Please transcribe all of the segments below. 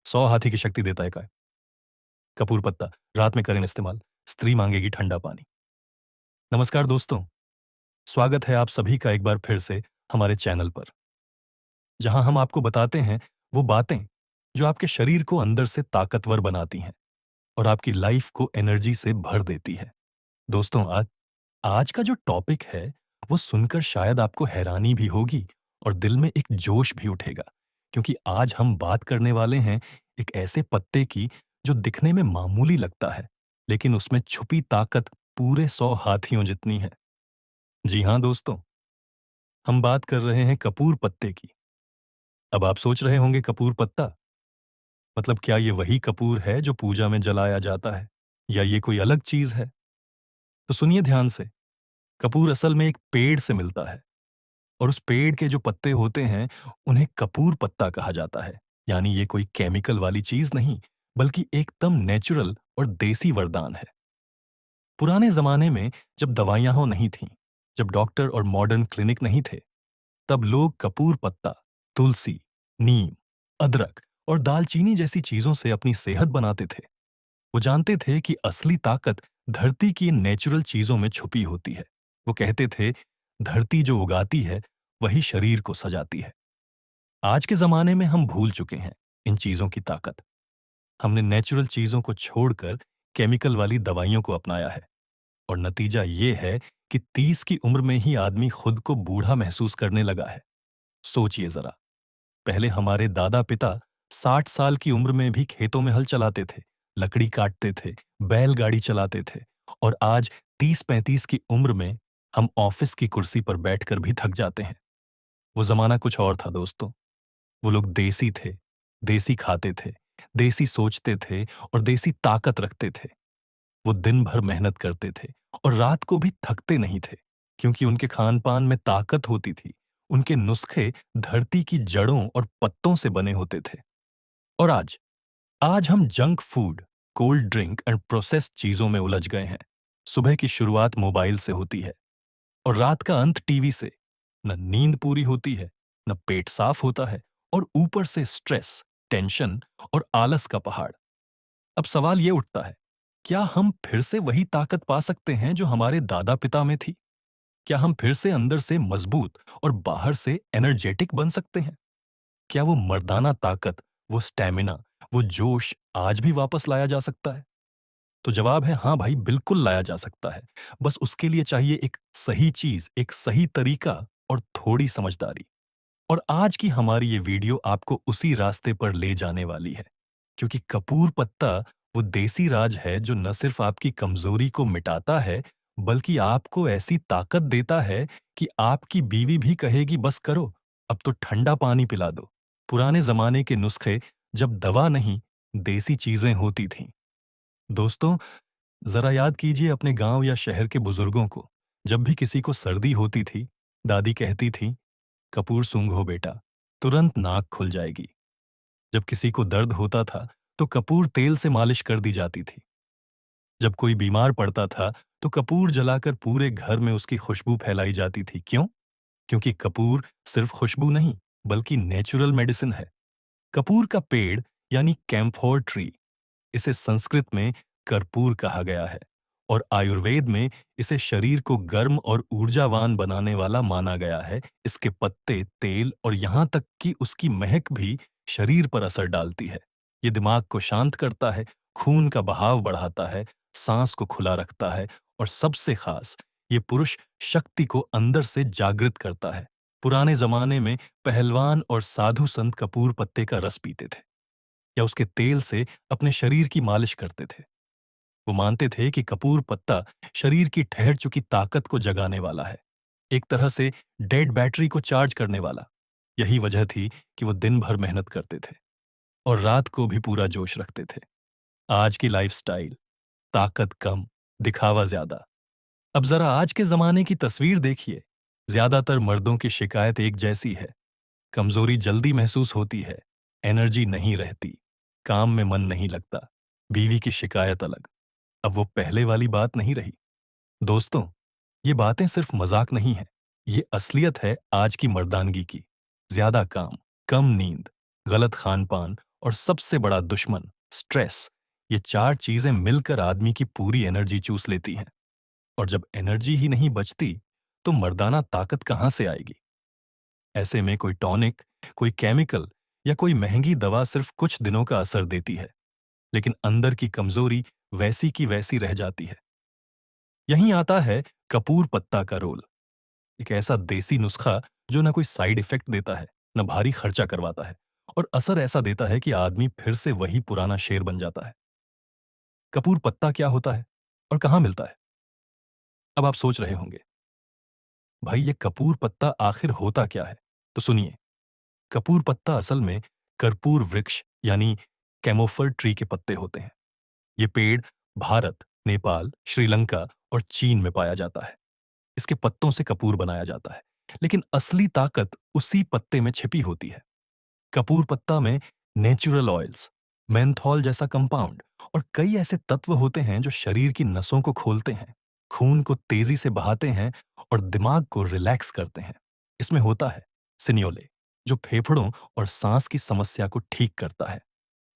100 हाथी की शक्ति देता है काय। कपूर पत्ता रात में करें इस्तेमाल, स्त्री मांगेगी ठंडा पानी। नमस्कार दोस्तों, स्वागत है आप सभी का एक बार फिर से हमारे चैनल पर, जहां हम आपको बताते हैं वो बातें जो आपके शरीर को अंदर से ताकतवर बनाती हैं और आपकी लाइफ को एनर्जी से भर देती है। दोस्तों, आज आज का जो टॉपिक है वो सुनकर शायद आपको हैरानी भी होगी और दिल में एक जोश भी उठेगा, क्योंकि आज हम बात करने वाले हैं एक ऐसे पत्ते की जो दिखने में मामूली लगता है, लेकिन उसमें छुपी ताकत पूरे 100 हाथियों जितनी है। जी हाँ दोस्तों, हम बात कर रहे हैं कपूर पत्ते की। अब आप सोच रहे होंगे, कपूर पत्ता मतलब क्या ये वही कपूर है जो पूजा में जलाया जाता है, या ये कोई अलग चीज है? तो सुनिए ध्यान से। कपूर असल में एक पेड़ से मिलता है, और उस पेड़ के जो पत्ते होते हैं उन्हें कपूर पत्ता कहा जाता है। यानी ये कोई केमिकल वाली चीज नहीं, बल्कि एकदम नेचुरल और देसी वरदान है। पुराने जमाने में जब दवाइयां हो नहीं थीं, जब डॉक्टर और मॉडर्न क्लिनिक नहीं थे, तब लोग कपूर पत्ता, तुलसी, नीम, अदरक और दालचीनी जैसी चीजों से अपनी सेहत बनाते थे। वो जानते थे कि असली ताकत धरती की इन नेचुरल चीजों में छुपी होती है। वो कहते थे, धरती जो उगाती है वही शरीर को सजाती है। आज के जमाने में हम भूल चुके हैं इन चीजों की ताकत। हमने नेचुरल चीजों को छोड़कर केमिकल वाली दवाइयों को अपनाया है, और नतीजा ये है कि 30 की उम्र में ही आदमी खुद को बूढ़ा महसूस करने लगा है। सोचिए जरा, पहले हमारे दादा पिता 60 साल की उम्र में भी खेतों में हल चलाते थे, लकड़ी काटते थे, बैलगाड़ी चलाते थे, और आज 30-35 की उम्र में हम ऑफिस की कुर्सी पर बैठकर भी थक जाते हैं। वो जमाना कुछ और था दोस्तों। वो लोग देसी थे, देसी खाते थे, देसी सोचते थे और देसी ताकत रखते थे। वो दिन भर मेहनत करते थे और रात को भी थकते नहीं थे, क्योंकि उनके खान-पान में ताकत होती थी। उनके नुस्खे धरती की जड़ों और पत्तों से बने होते थे। और आज आज हम junk food, cold drink and processed चीजों में उलझ गए हैं। सुबह की शुरुआत मोबाइल से होती है और रात का अंत टीवी से। न नींद पूरी होती है, न पेट साफ होता है, और ऊपर से स्ट्रेस, टेंशन और आलस का पहाड़। अब सवाल ये उठता है, क्या हम फिर से वही ताकत पा सकते हैं जो हमारे दादा पिता में थी? क्या हम फिर से अंदर से मजबूत और बाहर से एनर्जेटिक बन सकते हैं? क्या वो मर्दाना ताकत, वो स्टैमिना, वो जोश आज भी वापस लाया जा सकता है? तो जवाब है हाँ भाई, बिल्कुल लाया जा सकता है। बस उसके लिए चाहिए एक सही चीज, एक सही तरीका और थोड़ी समझदारी। और आज की हमारी ये वीडियो आपको उसी रास्ते पर ले जाने वाली है, क्योंकि कपूर पत्ता वो देसी राज है जो न सिर्फ आपकी कमजोरी को मिटाता है, बल्कि आपको ऐसी ताकत देता है कि आपकी बीवी भी कहेगी, बस करो, अब तो ठंडा पानी पिला दो। पुराने जमाने के नुस्खे जब दवा नहीं, देसी चीजें होती थीं। दोस्तों, जरा याद कीजिए अपने गांव या शहर के बुजुर्गों को। जब भी किसी को सर्दी होती थी, दादी कहती थी, कपूर सूंघो बेटा, तुरंत नाक खुल जाएगी। जब किसी को दर्द होता था, तो कपूर तेल से मालिश कर दी जाती थी। जब कोई बीमार पड़ता था, तो कपूर जलाकर पूरे घर में उसकी खुशबू फैलाई जाती थी। क्यों? क्योंकि कपूर सिर्फ खुशबू नहीं, बल्कि नेचुरल मेडिसिन है। कपूर का पेड़ यानी कैम्फोर ट्री, इसे संस्कृत में कर्पूर कहा गया है, और आयुर्वेद में इसे शरीर को गर्म और ऊर्जावान बनाने वाला माना गया है। इसके पत्ते, तेल और यहाँ तक कि उसकी महक भी शरीर पर असर डालती है। ये दिमाग को शांत करता है, खून का बहाव बढ़ाता है, सांस को खुला रखता है, और सबसे खास, ये पुरुष शक्ति को अंदर से जागृत करता है। पुराने जमाने में पहलवान और साधु संत कपूर पत्ते का रस पीते थे, या उसके तेल से अपने शरीर की मालिश करते थे। वो मानते थे कि कपूर पत्ता शरीर की ठहर चुकी ताकत को जगाने वाला है, एक तरह से डेड बैटरी को चार्ज करने वाला। यही वजह थी कि वो दिन भर मेहनत करते थे और रात को भी पूरा जोश रखते थे। आज की लाइफस्टाइल, ताकत कम, दिखावा ज्यादा। अब जरा आज के जमाने की तस्वीर देखिए। ज्यादातर मर्दों की शिकायत एक जैसी है, कमजोरी जल्दी महसूस होती है, एनर्जी नहीं रहती, काम में मन नहीं लगता। बीवी की शिकायत अलग। अब वो पहले वाली बात नहीं रही। दोस्तों, ये बातें सिर्फ मजाक नहीं है, ये असलियत है आज की मर्दानगी की। ज्यादा काम, कम नींद, गलत खान पान और सबसे बड़ा दुश्मन स्ट्रेस, ये चार चीजें मिलकर आदमी की पूरी एनर्जी चूस लेती हैं। और जब एनर्जी ही नहीं बचती तो मर्दाना ताकत कहां से आएगी? ऐसे में कोई टॉनिक, कोई केमिकल या कोई महंगी दवा सिर्फ कुछ दिनों का असर देती है, लेकिन अंदर की कमजोरी वैसी की वैसी रह जाती है। यहीं आता है कपूर पत्ता का रोल। एक ऐसा देसी नुस्खा जो ना कोई साइड इफेक्ट देता है, ना भारी खर्चा करवाता है, और असर ऐसा देता है कि आदमी फिर से वही पुराना शेर बन जाता है। कपूर पत्ता क्या होता है और कहां मिलता है? अब आप सोच रहे होंगे, भाई ये कपूर पत्ता आखिर होता क्या है? तो सुनिए, कपूर पत्ता असल में कर्पूर वृक्ष यानी कैमोफर ट्री के पत्ते होते हैं। ये पेड़ भारत, नेपाल, श्रीलंका और चीन में पाया जाता है। इसके पत्तों से कपूर बनाया जाता है, लेकिन असली ताकत उसी पत्ते में छिपी होती है। कपूर पत्ता में नेचुरल ऑयल्स, मेंथॉल जैसा कंपाउंड और कई ऐसे तत्व होते हैं जो शरीर की नसों को खोलते हैं, खून को तेजी से बहाते हैं और दिमाग को रिलैक्स करते हैं। इसमें होता है सिनियोले, जो फेफड़ों और सांस की समस्या को ठीक करता है,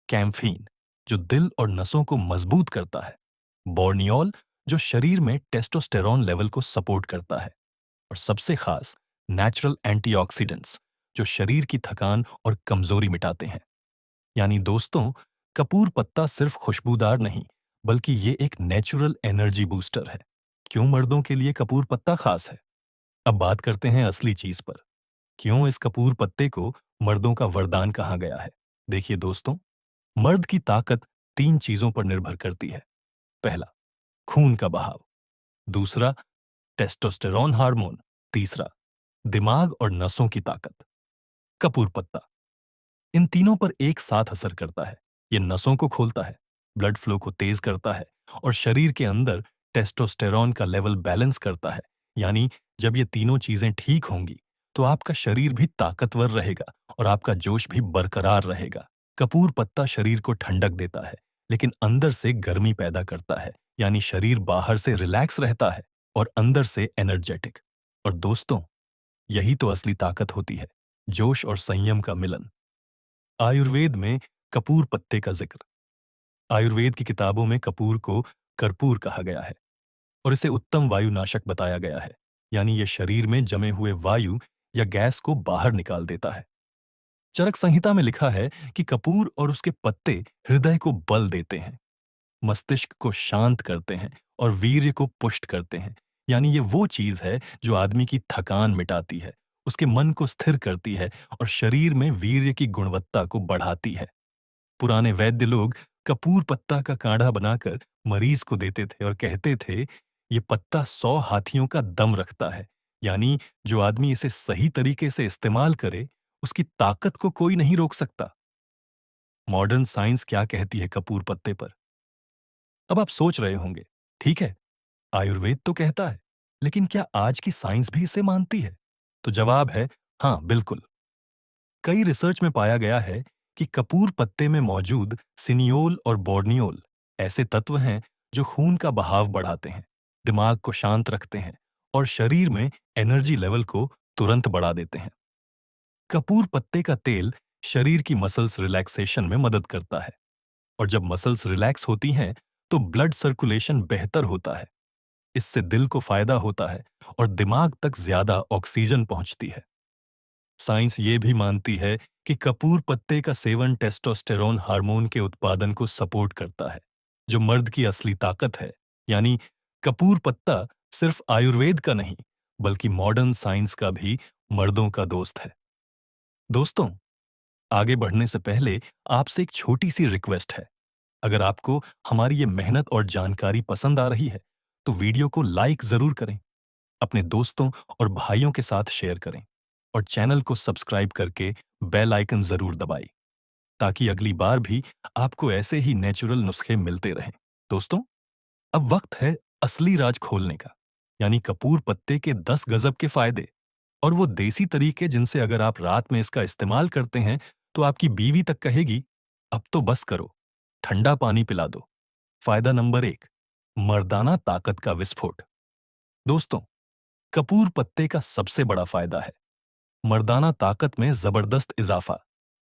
कैम्फीन, जो दिल और नसों को मजबूत करता है, बोर्नियोल, जो शरीर में टेस्टोस्टेरॉन लेवल को सपोर्ट करता है, और सबसे खास नेचुरल एंटीऑक्सीडेंट्स, जो शरीर की थकान और कमजोरी मिटाते हैं। यानी दोस्तों, कपूर पत्ता सिर्फ खुशबूदार नहीं, बल्कि ये एक नेचुरल एनर्जी बूस्टर है। क्यों मर्दों के लिए कपूर पत्ता खास है? अब बात करते हैं असली चीज पर। क्यों इस कपूर पत्ते को मर्दों का वरदान कहा गया है? देखिए दोस्तों, मर्द की ताकत तीन चीजों पर निर्भर करती है। पहला, खून का बहाव। दूसरा, टेस्टोस्टेरॉन हार्मोन। तीसरा, दिमाग और नसों की ताकत। कपूर पत्ता इन तीनों पर एक साथ असर करता है। ये नसों को खोलता है, ब्लड फ्लो को तेज करता है और शरीर के अंदर टेस्टोस्टेरॉन का लेवल बैलेंस करता है। यानी जब ये तीनों चीजें ठीक होंगी तो आपका शरीर भी ताकतवर रहेगा और आपका जोश भी बरकरार रहेगा। कपूर पत्ता शरीर को ठंडक देता है, लेकिन अंदर से गर्मी पैदा करता है। यानी शरीर बाहर से रिलैक्स रहता है और अंदर से एनर्जेटिक। और दोस्तों, यही तो असली ताकत होती है, जोश और संयम का मिलन। आयुर्वेद में कपूर पत्ते का जिक्र। आयुर्वेद की किताबों में कपूर को कर्पूर कहा गया है और इसे उत्तम वायुनाशक बताया गया है। यानी यह शरीर में जमे हुए वायु या गैस को बाहर निकाल देता है। चरक संहिता में लिखा है कि कपूर और उसके पत्ते हृदय को बल देते हैं, मस्तिष्क को शांत करते हैं और वीर्य को पुष्ट करते हैं। यानी ये वो चीज है जो आदमी की थकान मिटाती है, उसके मन को स्थिर करती है और शरीर में वीर्य की गुणवत्ता को बढ़ाती है। पुराने वैद्य लोग कपूर पत्ता का काढ़ा बनाकर मरीज को देते थे और कहते थे, ये पत्ता 100 हाथियों का दम रखता है। यानी जो आदमी इसे सही तरीके से इस्तेमाल करे, उसकी ताकत को कोई नहीं रोक सकता। मॉडर्न साइंस क्या कहती है कपूर पत्ते पर? अब आप सोच रहे होंगे, ठीक है, आयुर्वेद तो कहता है, लेकिन क्या आज की साइंस भी इसे मानती है? तो जवाब है हाँ, बिल्कुल। कई रिसर्च में पाया गया है कि कपूर पत्ते में मौजूद सिनियोल और बोर्नियोल ऐसे तत्व हैं जो खून का बहाव बढ़ाते हैं, दिमाग को शांत रखते हैं और शरीर में एनर्जी लेवल को तुरंत बढ़ा देते हैं। कपूर पत्ते का तेल शरीर की मसल्स रिलैक्सेशन में मदद करता है, और जब मसल्स रिलैक्स होती हैं तो ब्लड सर्कुलेशन बेहतर होता है। इससे दिल को फायदा होता है और दिमाग तक ज्यादा ऑक्सीजन पहुंचती है। साइंस ये भी मानती है कि कपूर पत्ते का सेवन टेस्टोस्टेरोन हार्मोन के उत्पादन को सपोर्ट करता है, जो मर्द की असली ताकत है। यानी कपूर पत्ता सिर्फ आयुर्वेद का नहीं, बल्कि मॉडर्न साइंस का भी मर्दों का दोस्त है। दोस्तों, आगे बढ़ने से पहले आपसे एक छोटी सी रिक्वेस्ट है। अगर आपको हमारी ये मेहनत और जानकारी पसंद आ रही है, तो वीडियो को लाइक जरूर करें, अपने दोस्तों और भाइयों के साथ शेयर करें और चैनल को सब्सक्राइब करके बेल आइकन जरूर दबाएं, ताकि अगली बार भी आपको ऐसे ही नेचुरल नुस्खे मिलते रहें। दोस्तों, अब वक्त है असली राज खोलने का, यानी कपूर पत्ते के 10 गजब के फायदे और वो देसी तरीके जिनसे अगर आप रात में इसका इस्तेमाल करते हैं तो आपकी बीवी तक कहेगी, अब तो बस करो, ठंडा पानी पिला दो। फायदा नंबर 1, मर्दाना ताकत का विस्फोट। दोस्तों, कपूर पत्ते का सबसे बड़ा फायदा है मर्दाना ताकत में जबरदस्त इजाफा,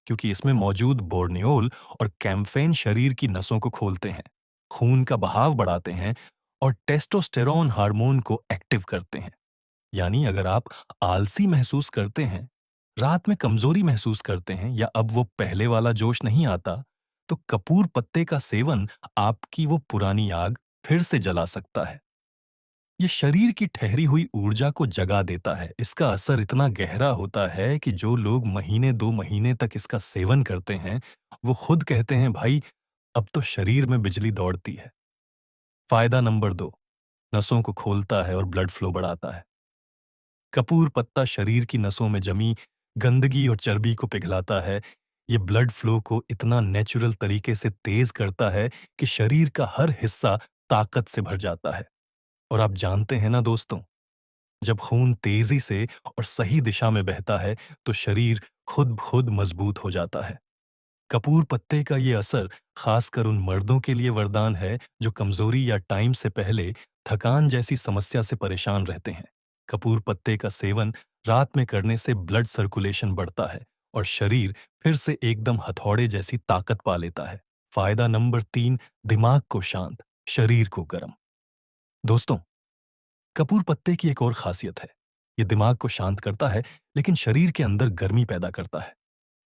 क्योंकि इसमें मौजूद बोर्नियोल और कैम्फेन शरीर की नसों को खोलते हैं, खून का बहाव बढ़ाते हैं और टेस्टोस्टेरोन हार्मोन को एक्टिव करते हैं। यानी अगर आप आलसी महसूस करते हैं, रात में कमजोरी महसूस करते हैं या अब वो पहले वाला जोश नहीं आता, तो कपूर पत्ते का सेवन आपकी वो पुरानी आग फिर से जला सकता है। ये शरीर की ठहरी हुई ऊर्जा को जगा देता है। इसका असर इतना गहरा होता है कि जो लोग महीने 2 महीने तक इसका सेवन करते हैं, वो खुद कहते हैं, भाई अब तो शरीर में बिजली दौड़ती है। फायदा नंबर 2, नसों को खोलता है और ब्लड फ्लो बढ़ाता है। कपूर पत्ता शरीर की नसों में जमी गंदगी और चर्बी को पिघलाता है। ये ब्लड फ्लो को इतना नेचुरल तरीके से तेज करता है कि शरीर का हर हिस्सा ताकत से भर जाता है। और आप जानते हैं ना दोस्तों, जब खून तेजी से और सही दिशा में बहता है, तो शरीर खुद खुद मजबूत हो जाता है। कपूर पत्ते का ये असर खासकर उन मर्दों के लिए वरदान है जो कमजोरी या टाइम से पहले थकान जैसी समस्या से परेशान रहते हैं। कपूर पत्ते का सेवन रात में करने से ब्लड सर्कुलेशन बढ़ता है और शरीर फिर से एकदम हथौड़े जैसी ताकत पा लेता है। फायदा नंबर 3, दिमाग को शांत, शरीर को गर्म। दोस्तों, कपूर पत्ते की एक और खासियत है, ये दिमाग को शांत करता है लेकिन शरीर के अंदर गर्मी पैदा करता है।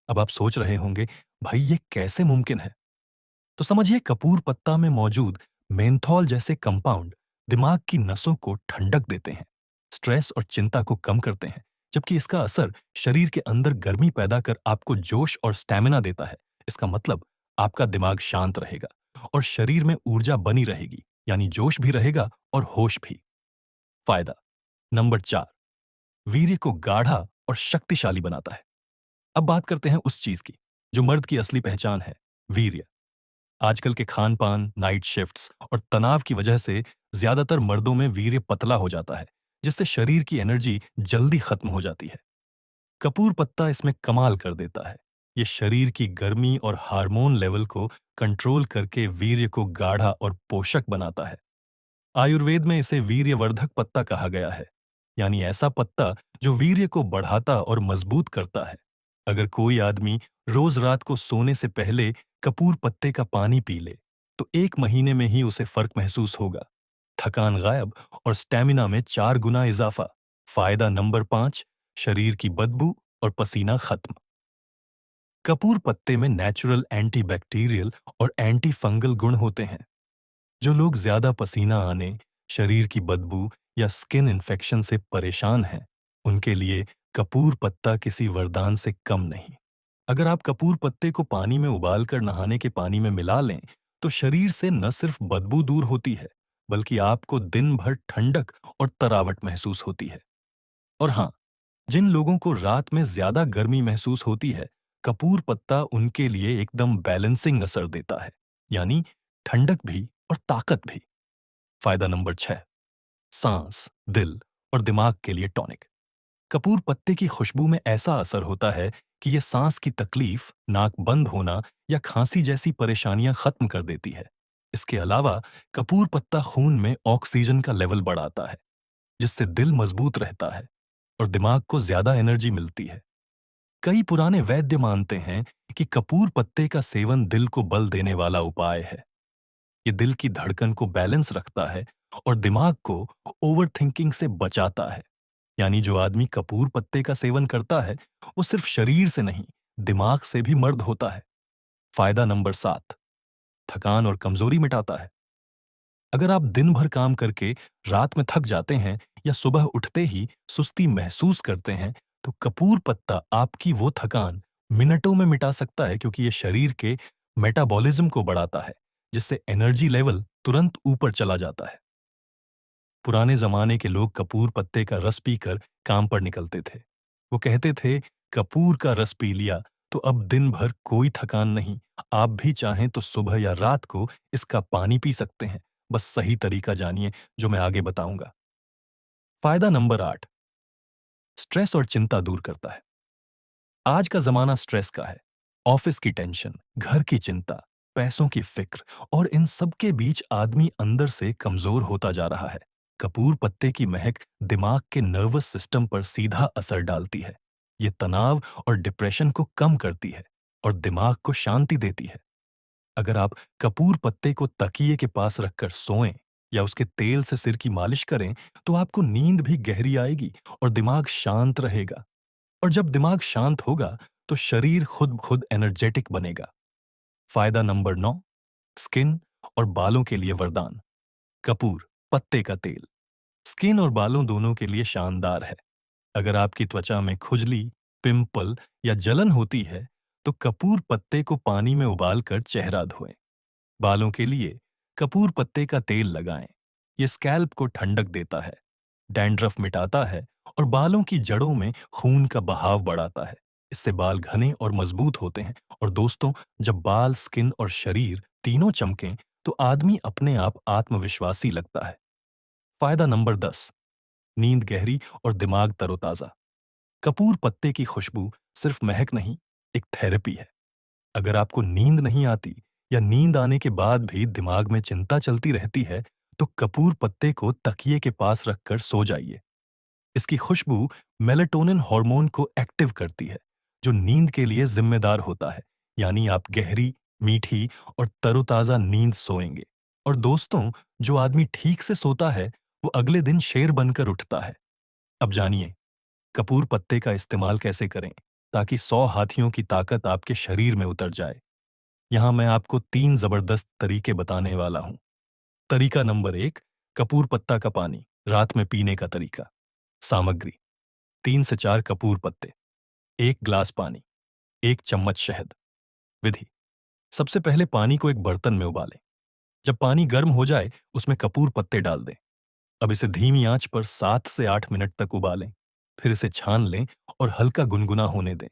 अब आप सोच रहे होंगे, भाई ये कैसे मुमकिन है? तो समझिए, कपूर पत्ता में मौजूद मेंथॉल जैसे कंपाउंड दिमाग की नसों को ठंडक देते हैं, स्ट्रेस और चिंता को कम करते हैं, जबकि इसका असर शरीर के अंदर गर्मी पैदा कर आपको जोश और स्टैमिना देता है। इसका मतलब आपका दिमाग शांत रहेगा और शरीर में ऊर्जा बनी रहेगी, यानी जोश भी रहेगा और होश भी। फायदा नंबर 4, वीर्य को गाढ़ा और शक्तिशाली बनाता है। अब बात करते हैं उस चीज की जो मर्द की असली पहचान है, वीर्य। आजकल के खान-पान, नाइट शिफ्ट्स और तनाव की वजह से ज्यादातर मर्दों में वीर्य पतला हो जाता है, जिससे शरीर की एनर्जी जल्दी खत्म हो जाती है। कपूर पत्ता इसमें कमाल कर देता है। ये शरीर की गर्मी और हार्मोन लेवल को कंट्रोल करके वीर्य को गाढ़ा और पोषक बनाता है। आयुर्वेद में इसे वीर्यवर्धक पत्ता कहा गया है, यानी ऐसा पत्ता जो वीर्य को बढ़ाता और मजबूत करता है। अगर कोई आदमी रोज रात को सोने से पहले कपूर पत्ते का पानी पी ले, तो 1 महीने में ही उसे फर्क महसूस होगा। थकान गायब और स्टेमिना में 4 गुना इजाफा। फायदा नंबर 5, शरीर की बदबू और पसीना खत्म। कपूर पत्ते में नेचुरल एंटीबैक्टीरियल और एंटी फंगल गुण होते हैं। जो लोग ज्यादा पसीना आने, शरीर की बदबू या स्किन इन्फेक्शन से परेशान हैं, उनके लिए कपूर पत्ता किसी वरदान से कम नहीं। अगर आप कपूर पत्ते को पानी में उबालकर नहाने के पानी में मिला लें, तो शरीर से न सिर्फ बदबू दूर होती है, बल्कि आपको दिन भर ठंडक और तरावट महसूस होती है। और हाँ, जिन लोगों को रात में ज्यादा गर्मी महसूस होती है, कपूर पत्ता उनके लिए एकदम बैलेंसिंग असर देता है, यानी ठंडक भी और ताकत भी। फायदा नंबर 6, सांस, दिल और दिमाग के लिए टॉनिक। कपूर पत्ते की खुशबू में ऐसा असर होता है कि यह सांस की तकलीफ, नाक बंद होना या खांसी जैसी परेशानियां खत्म कर देती है। इसके अलावा कपूर पत्ता खून में ऑक्सीजन का लेवल बढ़ाता है, जिससे दिल मजबूत रहता है और दिमाग को ज्यादा एनर्जी मिलती है। कई पुराने वैद्य मानते हैं कि कपूर पत्ते का सेवन दिल को बल देने वाला उपाय है। ये दिल की धड़कन को बैलेंस रखता है और दिमाग को ओवर थिंकिंग से बचाता है। यानी जो आदमी कपूर पत्ते का सेवन करता है, वो सिर्फ शरीर से नहीं, दिमाग से भी मर्द होता है। फायदा नंबर 7, थकान और कमजोरी मिटाता है। अगर आप दिन भर काम करके रात में थक जाते हैं या सुबह उठते ही सुस्ती महसूस करते हैं, तो कपूर पत्ता आपकी वो थकान मिनटों में मिटा सकता है, क्योंकि ये शरीर के मेटाबॉलिज्म को बढ़ाता है, जिससे एनर्जी लेवल तुरंत ऊपर चला जाता है। पुराने जमाने के लोग कपूर पत्ते का रस पीकर काम पर निकलते थे। वो कहते थे, कपूर का रस पी लिया तो अब दिन भर कोई थकान नहीं। आप भी चाहें तो सुबह या रात को इसका पानी पी सकते हैं। बस सही तरीका जानिए, जो मैं आगे बताऊंगा। फायदा नंबर 8, स्ट्रेस और चिंता दूर करता है। आज का जमाना स्ट्रेस का है। ऑफिस की टेंशन, घर की चिंता, पैसों की फिक्र और इन सब के बीच आदमी अंदर से कमजोर होता जा रहा है। कपूर पत्ते की महक दिमाग के नर्वस सिस्टम पर सीधा असर डालती है। ये तनाव और डिप्रेशन को कम करती है। और दिमाग को शांति देती है। अगर आप कपूर पत्ते को तकिए के पास रखकर सोएं या उसके तेल से सिर की मालिश करें, तो आपको नींद भी गहरी आएगी और दिमाग शांत रहेगा। और जब दिमाग शांत होगा, तो शरीर खुद खुद एनर्जेटिक बनेगा। फायदा नंबर 9, स्किन और बालों के लिए वरदान। कपूर पत्ते का तेल स्किन और बालों दोनों के लिए शानदार है। अगर आपकी त्वचा में खुजली, पिंपल या जलन होती है, तो कपूर पत्ते को पानी में उबालकर चेहरा धोएं। बालों के लिए कपूर पत्ते का तेल लगाएं। ये स्कैल्प को ठंडक देता है, डैंड्रफ मिटाता है और बालों की जड़ों में खून का बहाव बढ़ाता है। इससे बाल घने और मजबूत होते हैं। और दोस्तों, जब बाल, स्किन और शरीर तीनों चमकें, तो आदमी अपने आप आत्मविश्वासी लगता है। फायदा नंबर 10, नींद गहरी और दिमाग तरोताजा। कपूर पत्ते की खुशबू सिर्फ महक नहीं, एक थेरेपी है। अगर आपको नींद नहीं आती या नींद आने के बाद भी दिमाग में चिंता चलती रहती है, तो कपूर पत्ते को तकिए के पास रखकर सो जाइए। इसकी खुशबू मेलाटोनिन हार्मोन को एक्टिव करती है, जो नींद के लिए जिम्मेदार होता है। यानी आप गहरी, मीठी और तरोताजा नींद सोएंगे। और दोस्तों, जो आदमी ठीक से सोता है, वो अगले दिन शेर बनकर उठता है। अब जानिए, कपूर पत्ते का इस्तेमाल कैसे करें ताकि 100 हाथियों की ताकत आपके शरीर में उतर जाए। यहां मैं आपको 3 जबरदस्त तरीके बताने वाला हूं। तरीका नंबर 1, कपूर पत्ता का पानी रात में पीने का तरीका। सामग्री: 3 से 4 कपूर पत्ते, 1 ग्लास पानी, 1 चम्मच शहद। विधि: सबसे पहले पानी को एक बर्तन में उबालें। जब पानी गर्म हो जाए, उसमें कपूर पत्ते डाल दें। अब इसे धीमी आंच पर 7 से 8 मिनट तक उबालें। फिर इसे छान लें और हल्का गुनगुना होने दें।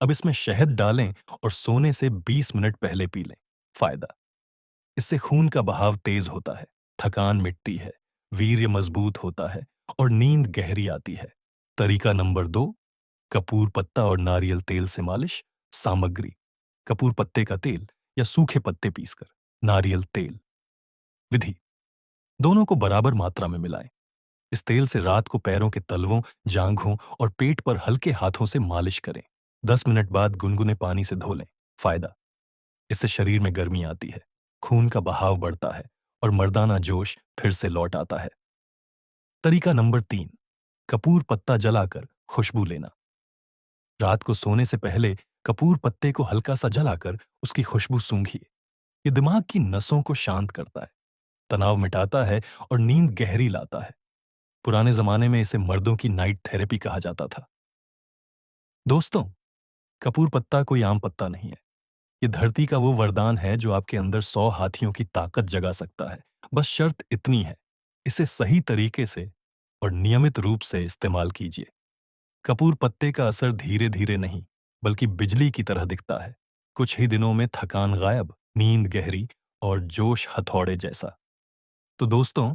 अब इसमें शहद डालें और सोने से 20 मिनट पहले पी लें। फायदा: इससे खून का बहाव तेज होता है, थकान मिटती है, वीर्य मजबूत होता है और नींद गहरी आती है। तरीका नंबर 2, कपूर पत्ता और नारियल तेल से मालिश। सामग्री: कपूर पत्ते का तेल या सूखे पत्ते पीसकर, नारियल तेल। विधि: दोनों को बराबर मात्रा में मिलाएं। इस तेल से रात को पैरों के तलवों, जांघों और पेट पर हल्के हाथों से मालिश करें। 10 मिनट बाद गुनगुने पानी से धो लें। फायदा: इससे शरीर में गर्मी आती है, खून का बहाव बढ़ता है और मर्दाना जोश फिर से लौट आता है। तरीका नंबर 3, कपूर पत्ता जलाकर खुशबू लेना। रात को सोने से पहले कपूर पत्ते को हल्का सा जलाकर उसकी खुशबू सूंघिए। ये दिमाग की नसों को शांत करता है, तनाव मिटाता है और नींद गहरी लाता है। पुराने जमाने में इसे मर्दों की नाइट थेरेपी कहा जाता था। दोस्तों, कपूर पत्ता कोई आम पत्ता नहीं है। ये धरती का वो वरदान है जो आपके अंदर 100 हाथियों की ताकत जगा सकता है। बस शर्त इतनी है, इसे सही तरीके से और नियमित रूप से इस्तेमाल कीजिए। कपूर पत्ते का असर धीरे धीरे नहीं, बल्कि बिजली की तरह दिखता है। कुछ ही दिनों में थकान गायब, नींद गहरी और जोश हथौड़े जैसा। तो दोस्तों,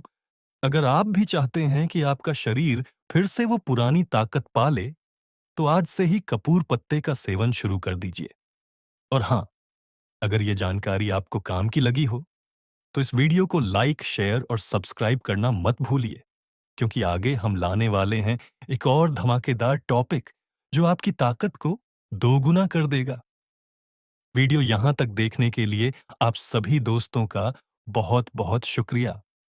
अगर आप भी चाहते हैं कि आपका शरीर फिर से वो पुरानी ताकत पा ले, तो आज से ही कपूर पत्ते का सेवन शुरू कर दीजिए। और हाँ, अगर ये जानकारी आपको काम की लगी हो, तो इस वीडियो को लाइक, शेयर और सब्सक्राइब करना मत भूलिए, क्योंकि आगे हम लाने वाले हैं एक और धमाकेदार टॉपिक जो आपकी ताकत को दोगुना कर देगा। वीडियो यहां तक देखने के लिए आप सभी दोस्तों का बहुत बहुत शुक्रिया।